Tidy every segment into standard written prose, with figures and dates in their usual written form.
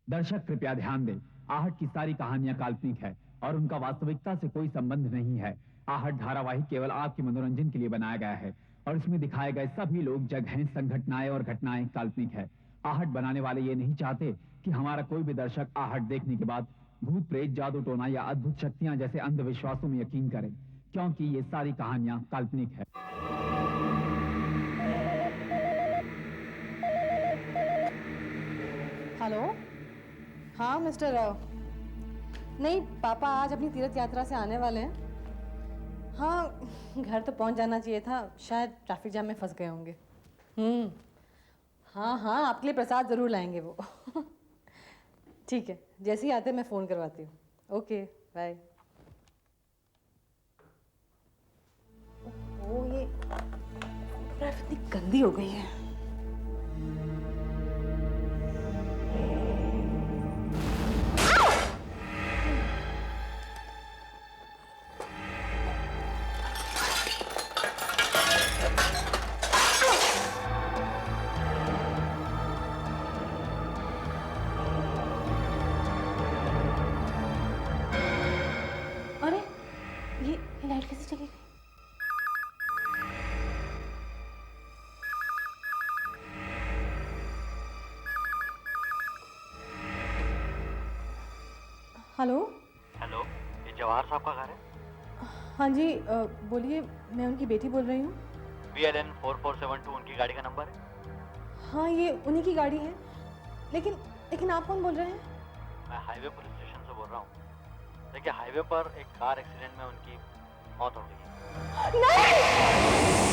दर्शक कृपया ध्यान दें, आहट की सारी कहानियां काल्पनिक है और उनका वास्तविकता से कोई संबंध नहीं है। आहट धारावाहिक केवल आपके मनोरंजन के लिए बनाया गया है और इसमें दिखाए गए सभी लोग, जगहें, संघटनाएं और घटनाएं काल्पनिक है। आहट बनाने वाले ये नहीं चाहते कि हमारा कोई भी दर्शक आहट देखने के बाद भूत प्रेत, जादू टोना या अद्भुत शक्तियां जैसे अंधविश्वासों में यकीन करें, क्योंकि ये सारी कहानियां काल्पनिक है। हेलो, हाँ मिस्टर राव। नहीं, पापा आज अपनी तीर्थ यात्रा से आने वाले हैं। हाँ, घर तो पहुंच जाना चाहिए था, शायद ट्रैफिक जाम में फंस गए होंगे। हाँ हाँ, आपके लिए प्रसाद ज़रूर लाएंगे वो। ठीक है, जैसे ही आते मैं फ़ोन करवाती हूँ। Okay, bye. ओ, ये फोटोग्राफ इतनी गंदी हो गई है। ये लाइट कैसे चली गई? हेलो हेलो, ये जवाहर साहब का घर है? हाँ जी, बोलिए, मैं उनकी बेटी बोल रही हूँ। VLN 4472 उनकी गाड़ी का नंबर है? हाँ, ये उन्हीं की गाड़ी है, लेकिन लेकिन आप कौन बोल रहे हैं? मैं हाईवे पुलिस स्टेशन से बोल रहा हूँ। देखिए, हाईवे पर एक कार एक्सीडेंट में उनकी मौत हो गई है। नहीं!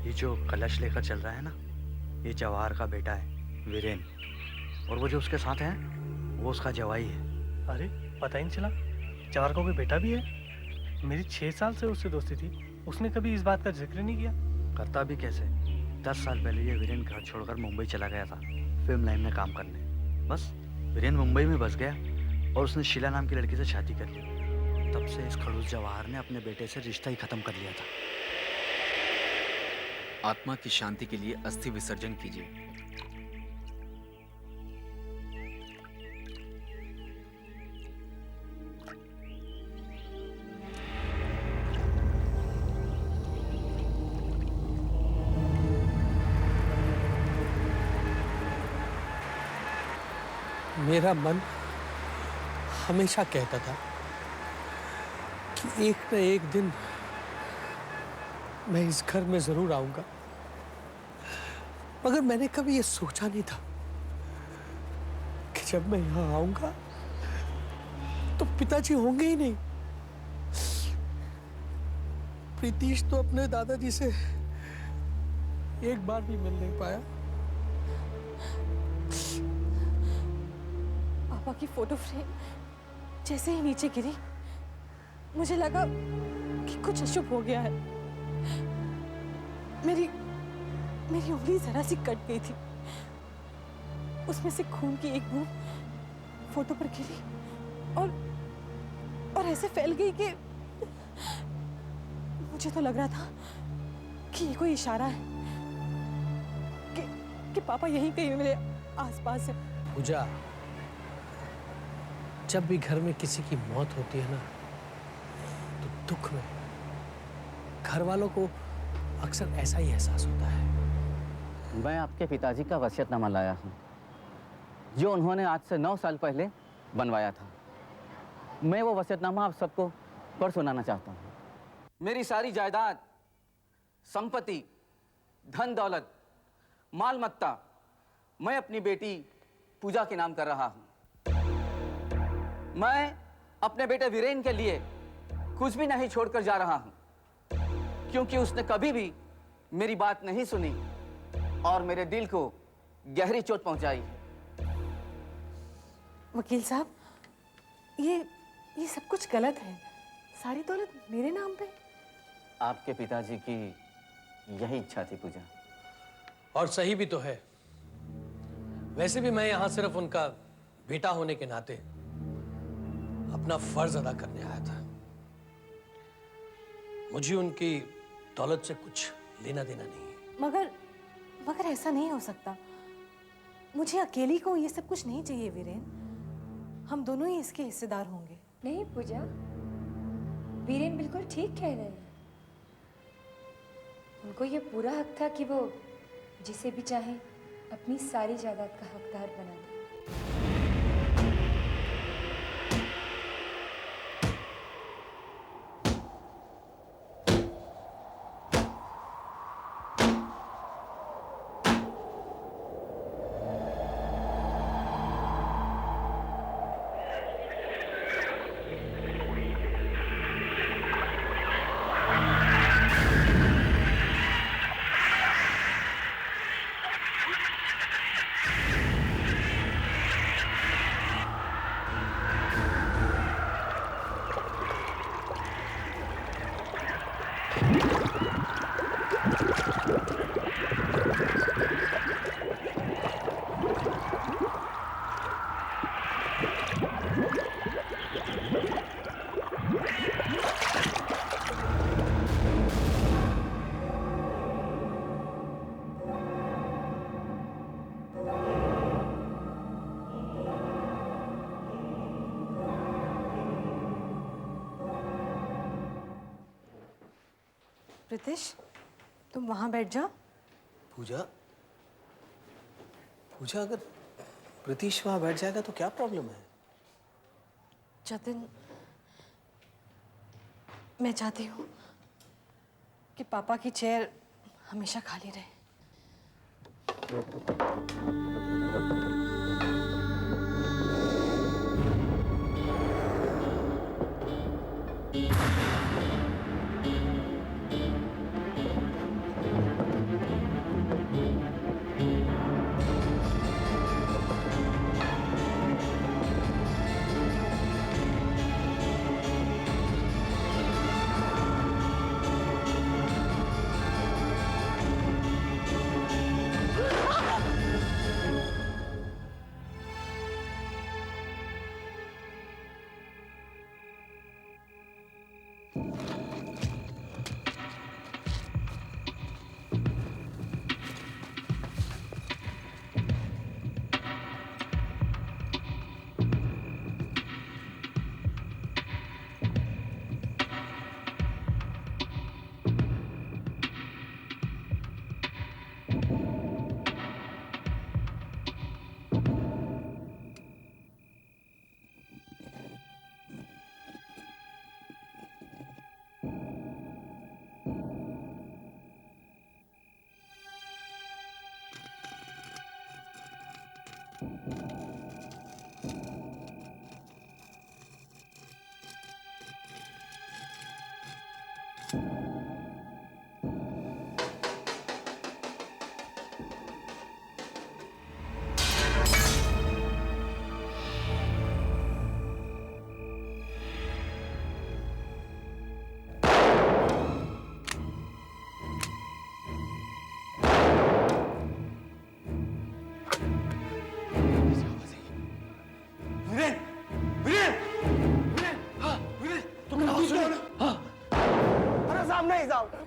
ये जो कलश लेकर चल रहा है ना, ये जवाहर का बेटा है, वीरेन। और वो जो उसके साथ है, वो उसका जवाई है। अरे, पता ही नहीं चला जवाहर का कोई बेटा भी है। मेरी 6 साल से उससे दोस्ती थी, उसने कभी इस बात का जिक्र नहीं किया। करता भी कैसे? 10 साल पहले ये वीरेन घर छोड़कर मुंबई चला गया था फिल्म लाइन में काम करने। बस वीरेन मुंबई में बस गया और उसने शीला नाम की लड़की से शादी कर ली। तब से इस खड़ूस जवाहर ने अपने बेटे से रिश्ता ही खत्म कर लिया था। आत्मा की शांति के लिए अस्थि विसर्जन कीजिए। मेरा मन हमेशा कहता था कि एक न एक दिन मैं इस घर में जरूर आऊंगा, मगर मैंने कभी ये सोचा नहीं था कि जब मैं यहाँ आऊंगा तो पिताजी होंगे ही नहीं। प्रीतीश तो अपने दादाजी से एक बार भी मिल नहीं पाया। पापा की फोटो फ्रेम जैसे ही नीचे गिरी, मुझे लगा कि कुछ अशुभ हो गया है। मेरी उंगली जरा सी कट गई थी, उसमें से खून की एक बूंद फोटो पर गिरी और ऐसे फैल गई कि मुझे तो लग रहा था कि ये कोई इशारा है कि पापा यहीं कहीं मेरे आसपास है। पूजा, जब भी घर में किसी की मौत होती है ना, तो दुख में घर वालों को अक्सर ऐसा ही एहसास होता है। मैं आपके पिताजी का वसीयतनामा लाया हूँ, जो उन्होंने आज से 9 साल पहले बनवाया था। मैं वो वसीयतनामा आप सबको पढ़ सुनाना चाहता हूँ। मेरी सारी जायदाद, संपत्ति, धन दौलत, माल मत्ता मैं अपनी बेटी पूजा के नाम कर रहा हूँ। मैं अपने बेटे वीरेन के लिए कुछ भी नहीं छोड़कर जा रहा हूँ, क्योंकि उसने कभी भी मेरी बात नहीं सुनी और मेरे दिल को गहरी चोट पहुंचाई। वकील साहब, ये सब कुछ गलत है। सारी दौलत मेरे नाम पे। आपके पिताजी की यही इच्छा थी पूजा। और सही भी तो है। वैसे भी मैं यहां सिर्फ उनका बेटा होने के नाते अपना फर्ज अदा करने आया था। मुझे उनकी दौलत से कुछ लेना देना नहीं है। मगर ऐसा नहीं हो सकता। मुझे अकेली को ये सब कुछ नहीं चाहिए वीरेन। हम दोनों ही इसके हिस्सेदार होंगे। नहीं पूजा, वीरेन बिल्कुल ठीक कह रहे हैं। उनको ये पूरा हक था कि वो जिसे भी चाहे अपनी सारी जायदाद का हकदार बना दे। प्रीतिश, तुम वहां बैठ जाओ। पूजा, अगर प्रीतिश वहां बैठ जाएगा तो क्या प्रॉब्लम है? जतिन, मैं चाहती हूँ कि पापा की चेयर हमेशा खाली रहे।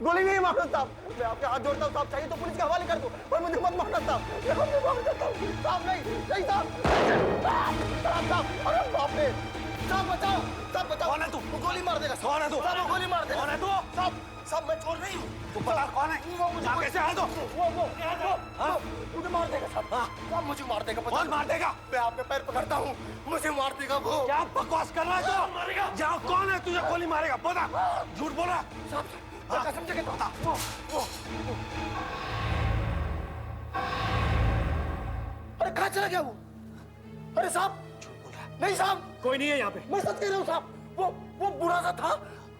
गोली नहीं मारता साहब, मैं आपके हाथ जोड़ता हूँ साहब, चाहिए तो पुलिस के हवाले कर दो, पर मुझे मत मारना साहब, मैं नहीं मार देता हूँ साहब, नहीं साहब, साहब, अरे बाप रे, साहब बचाओ, कौन है तू? वो गोली मार देगा, कौन है तू? साहब वो गोली मार देगा, कौन है तू? साहब मैं चोर नहीं हूँ, तू पता कौन है? वो मुझे कैसे आ दो? वो हाँ? मुझे मार देगा साहब। साहब मुझे मार देगा। कौन मार देगा? मैं आपके पैर पकड़ता हूँ, मुझे मार देगा वो। क्या बकवास कर रहा है तू? मारेगा? जाओ, कौन है तुझे गोली मारेगा? बता, झूठ बोल रहा है? साहब कसम से कहता हूँ। अरे कहाँ चला गया वो? अरे साहब झूठ बोल रहा है। नहीं साहब, कोई नहीं है यहाँ पे। मैं सच कह रहा हूँ साहब। वो बुरा सा था,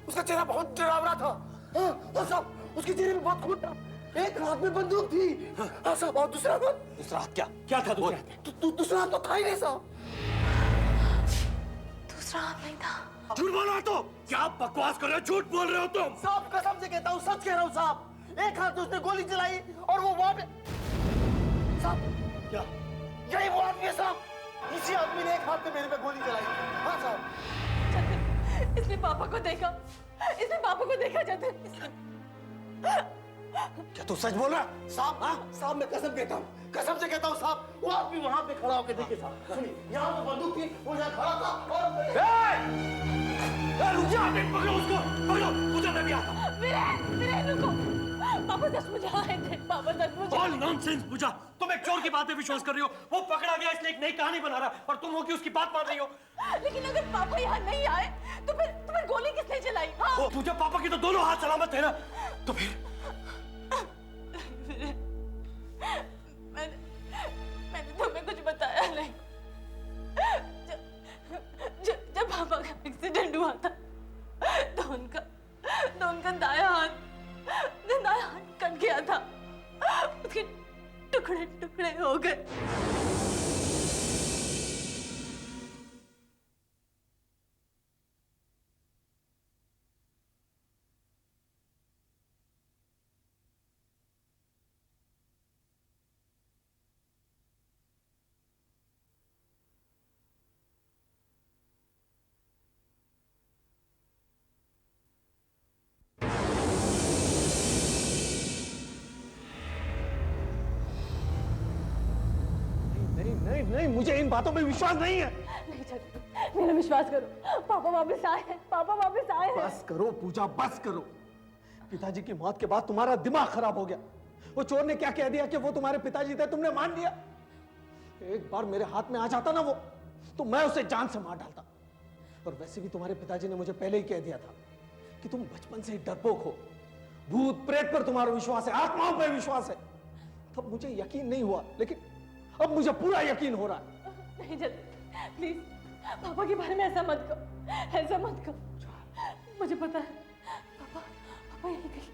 उसका चेहरा बहुत डरावना था। हाँ, और साहब उसके चेहरे में बहुत खून था, एक हाथ में बंदूक थी। हाँ साहब, और दूसरा हाथ? दूसरा हाथ क्या? क्या था दूसरा हाथ? दूसरा हाथ तो था ही नहीं साहब। दूसरा हाथ नहीं था। झूठ बोल रहा हो तुम? क्या बकवास कर रहे हो? झूठ बोल रहे हो तुम? साहब कसम से कहता हूँ, सच कह रहा हूँ साहब। एक हाथ उसने गोली चलाई और वो वहां पे। साहब क्या? यही वो आदमी है साहब, इसी आदमी ने एक हाथ में मेरे पे गोली चलाई। हाँ साहब। इसने पापा को देखा, इसने पापा को देखा जतिन। क्या तू सच बोल रहा है? साहब साहब मैं कसम कहता हूँ, कसम से कहता हूँ साहब, वो आदमी वहां पे खड़ा होकर देखिए साहब। सुनिए, यहाँ पे बंदूक थी, वो यहाँ खड़ा था और रुक जा, पकड़ो उसको, पकड़ो, मुझे मैं भी आता हूँ। वीरेन रुको, पापा सचमुच आए थे, पापा सचमुच। ऑल नॉनसेंस पूजा, तुम एक चोर की बात पे विश्वास कर रही हो। वो पकड़ा गया इसलिए एक नई कहानी बना रहा और तुम हो कि उसकी बात मान रही हो। लेकिन अगर पापा यहाँ नहीं आए तो फिर गोली किसने चलाई? हाँ? ओ, तुझे पापा की तो दोनों हाथ सलामत थे ना, तो फिर मैंने तुम्हें कुछ बताया नहीं। जब पापा का एक्सीडेंट हुआ था तो उनका दायां हाथ कट गया था, उसके टुकड़े टुकड़े हो गए। नहीं, मुझे इन बातों में विश्वास नहीं है। नहीं चल, मेरा विश्वास करो, पापा वापस आए हैं, पापा वापस आए हैं। बस करो पूजा, बस करो। पिताजी की मौत के बाद तुम्हारा दिमाग खराब हो गया। वो चोर ने क्या कह दिया कि वो तुम्हारे पिताजी थे, तुमने मान लिया। एक बार मेरे हाथ में आ जाता ना वो, तो मैं उसे जान से मार डालता। और वैसे भी तुम्हारे पिताजी ने मुझे पहले ही कह दिया था कि तुम बचपन से ही डरपोक हो, भूत प्रेत पर तुम्हारा विश्वास है, आत्माओं पर विश्वास है। तब मुझे यकीन नहीं हुआ, लेकिन अब मुझे पूरा यकीन हो रहा है। नहीं जल्दी, प्लीज पापा के बारे में ऐसा मत कहो, ऐसा मत कहो। मुझे पता है पापा यहीं कहीं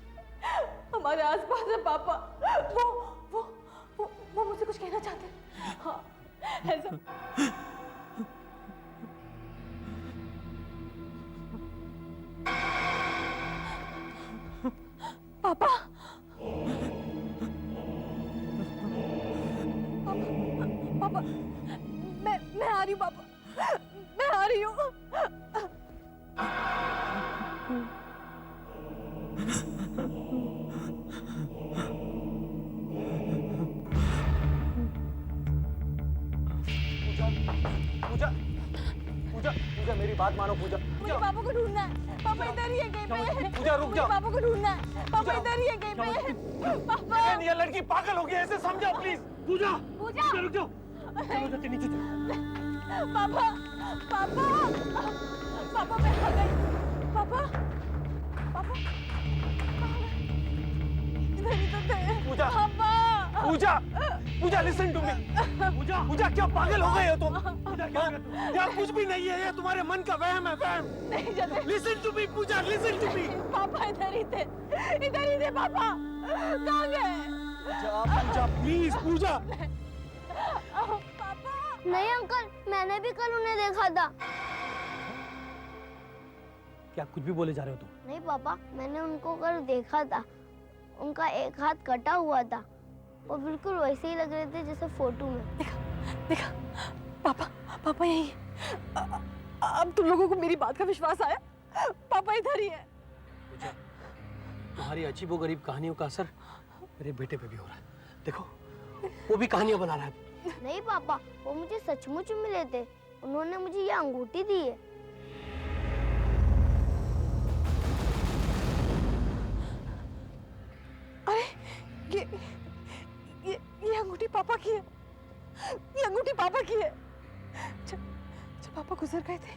हमारे आसपास है। पापा वो मुझसे कुछ कहना चाहते हैं। हाँ, ऐसा पापा पापा मैं आ रही हूँ। पापा मैं आ रही हूँ। पूजा, पूजा, पूजा मेरी बात मानो पूजा। मुझे पापा को ढूंढना है। पापा इधर ही है कहीं पे। पूजा रुक जाओ। पापा को ढूंढना है। पापा इधर ही है कहीं पे। पापा ये लड़की पागल हो गई, ऐसे समझो प्लीज। पूजा, पूजा रुक जाओ। चलो जाते नीचे चलो। पापा पापा पापा मैं आ गई। पापा पापा इधर ही तो थे। पूजा, पापा पूजा, पूजा लिसन टू मी। पूजा, पूजा क्या पागल हो गए हो तुम? पूजा क्या कर तुम? यार कुछ भी नहीं है, ये तुम्हारे मन का वहम है, वहम। नहीं जाते। Listen to me Pooja, listen to me. पापा इधर ही थे पापा। कहाँ गए? पूजा, पूजा प्लीज पूजा। पापा नहीं अंकल, मैंने भी कल उन्हें देखा था। क्या कुछ भी बोले जा रहे हो तुम? नहीं पापा, मैंने उनको कल देखा था। उनका एक हाथ कटा हुआ था, वो बिल्कुल वैसे ही लग रहे थे जैसे फोटो में। देखा पापा यही है। अब तुम लोगों को मेरी बात का विश्वास आया? पापा इधर ही है। पूजा, तुम्हारी अजीबोगरीब कहानियों का असर मेरे बेटे पे भी हो रहा है। देखो, वो भी कहानियां बना रहा है। नहीं पापा, वो मुझे सचमुच मिले थे। उन्होंने मुझे ये अंगूठी दी है। अरे ये अंगूठी पापा की है, ये अंगूठी पापा की है। जब जब पापा गुजर गए थे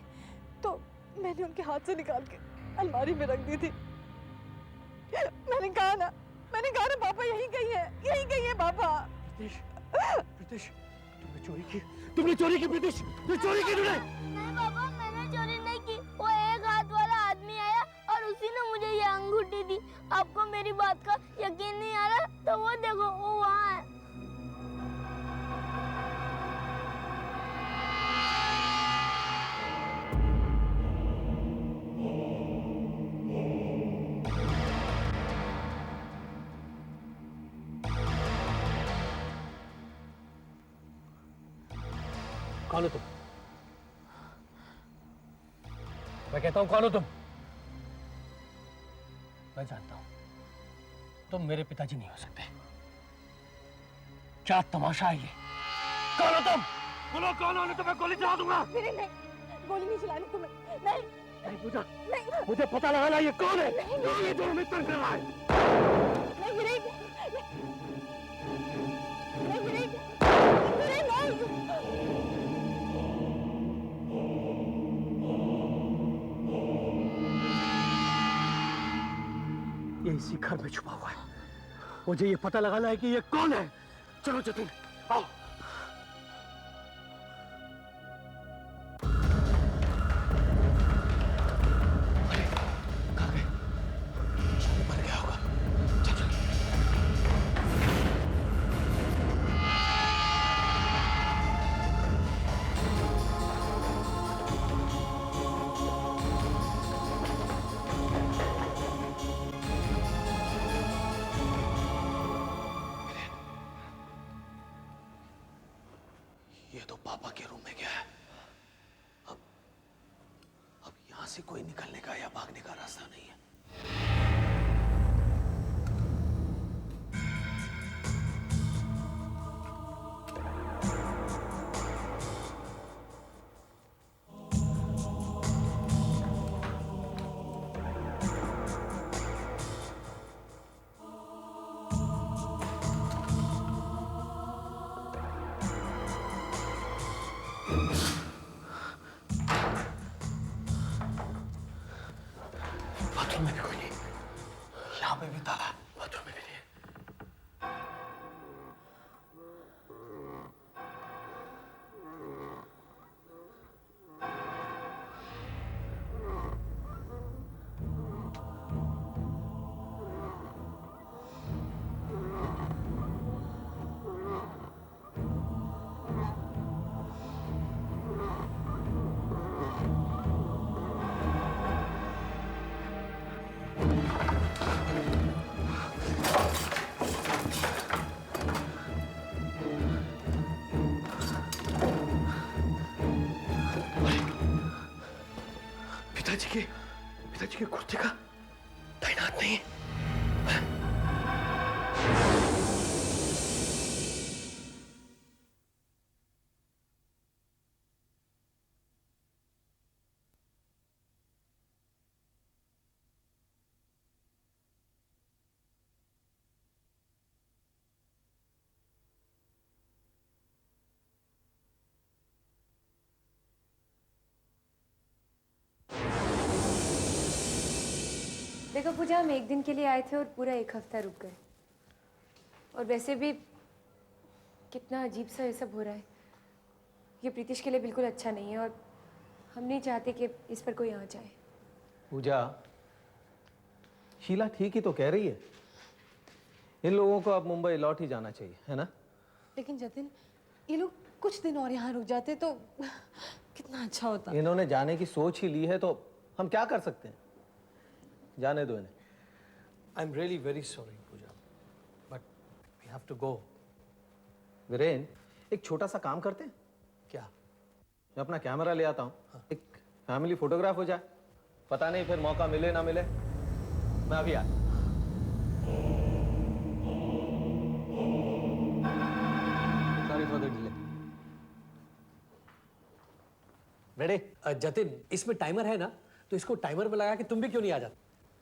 तो मैंने उनके हाथ से निकाल के अलमारी में रख दी थी। मैंने कहा ना पापा यहीं कहीं है पापा। प्रीतिश, तुमने चोरी की प्रीतिश, तुमने चोरी की तूने। नहीं पापा, मैंने चोरी नहीं की। वो एक हाथ वाला आदमी आया और उसी ने मुझे ये अंगूठी दी। आपको मेरी बात का यकीन नहीं आ रहा तो वो देखो, वो वहाँ है। कौन हो तुम? मैं कहता हूं कौन हो तुम? मैं जानता हूं तुम मेरे पिताजी नहीं हो सकते। क्या तमाशा है ये? कौन हो तुम? बोलो कौन हो, नहीं तो मैं गोली चला दूंगा। नहीं, गोली नहीं चलानी तुम्हें। नहीं पूजा, नहीं, मुझे पता लगाना ये कौन है। ये जो हमें तंग कर रहा है। नहीं गिरी, ये इसी घर में छुपा हुआ है। मुझे ये पता लगाना है कि ये कौन है। चलो जतिन, आओ। अरे, कहाँ गए? शादी मर गया होगा। चल चल। ये तो पापा के रूम में गया है। अब यहां से कोई निकलने का या भागने का रास्ता नहीं है। बाथरूम में भी कोई नहीं, यहाँ पे भी ताला, बाथरूम में भी नहीं। पिताजी के कुर्ते का तैनात नहीं है। देखो पूजा, हम एक दिन के लिए आए थे और पूरा एक हफ्ता रुक गए। और वैसे भी कितना अजीब सा ये सब हो रहा है। ये प्रीतिश के लिए बिल्कुल अच्छा नहीं है और हम नहीं चाहते कि इस पर कोई आ जाए। पूजा, शीला ठीक ही तो कह रही है। इन लोगों को अब मुंबई लौट ही जाना चाहिए, है ना? लेकिन जतिन, ये लोग कुछ दिन और यहाँ रुक जाते तो कितना अच्छा होता। इन्होंने जाने की सोच ही ली है तो हम क्या कर सकते हैं? जाने दो इन्हें। I am really very sorry Pooja, but we have to go. Viren, एक छोटा सा काम करते हैं क्या? मैं अपना कैमरा ले आता हूँ। एक फैमिली फोटोग्राफ हो जाए। पता नहीं फिर मौका मिले ना मिले। मैं अभी आ। Sorry for the delay. Ready? Jatin, इसमें टाइमर है ना, तो इसको टाइमर पे लगा के तुम भी क्यों नहीं आ जाते?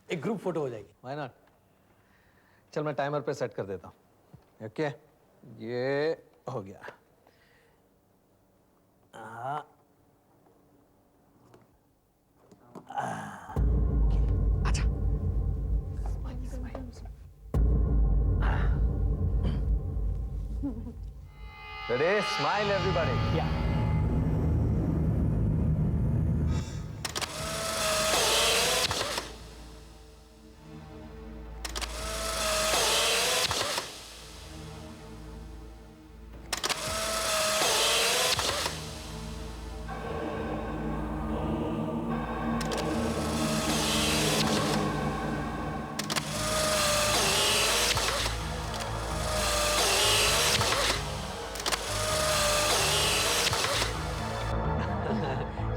एक ग्रुप फोटो हो जाएगी। Why not? चल मैं टाइमर पे सेट कर देता हूँ। ओके, ये हो गया। अच्छा। Ready? Smile, everybody. Yeah.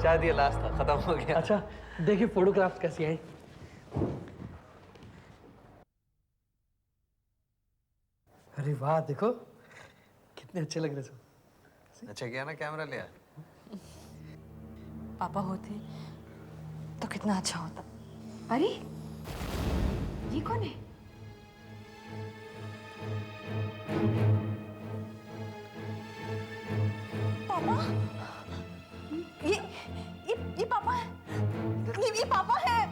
शायद ये लास्ट था, खत्म हो गया। अच्छा देखिए फोटोग्राफ्स कैसी हैं। अरे वाह, देखो कितने अच्छे लग रहे हो। अच्छा किया ना कैमरा लिया। पापा होते तो कितना अच्छा होता। अरे ये कौन है? पापा, ये पापा है। ये पापा है।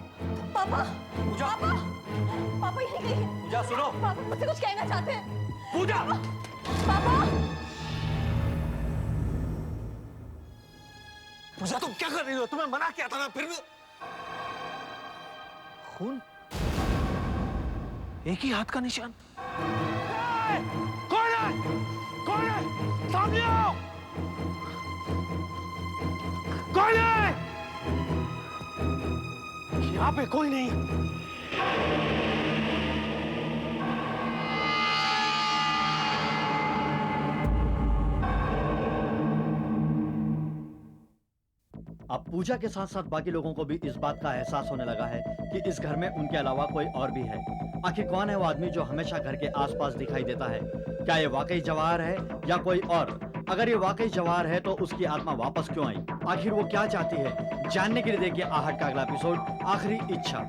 पापा, पूजा। पापा, पापा यही कहीं। पूजा सुनो। पापा मुझसे कुछ कहना चाहते हैं। पूजा। पापा। पूजा तुम क्या कर रही हो? तुम्हें मना किया था ना, फिर भी। खून? एक ही हाथ का निशान। कौन है? कौन है? सामने आओ। कौन है? यहाँ पे कोई नहीं। अब पूजा के साथ साथ बाकी लोगों को भी इस बात का एहसास होने लगा है कि इस घर में उनके अलावा कोई और भी है। आखिर कौन है वो आदमी जो हमेशा घर के आसपास दिखाई देता है? क्या ये वाकई जवाहर है या कोई और? अगर ये वाकई जवाहर है तो उसकी आत्मा वापस क्यों आई? आखिर वो क्या चाहती है? जानने के लिए देखिए आहट का अगला एपिसोड, आखिरी इच्छा।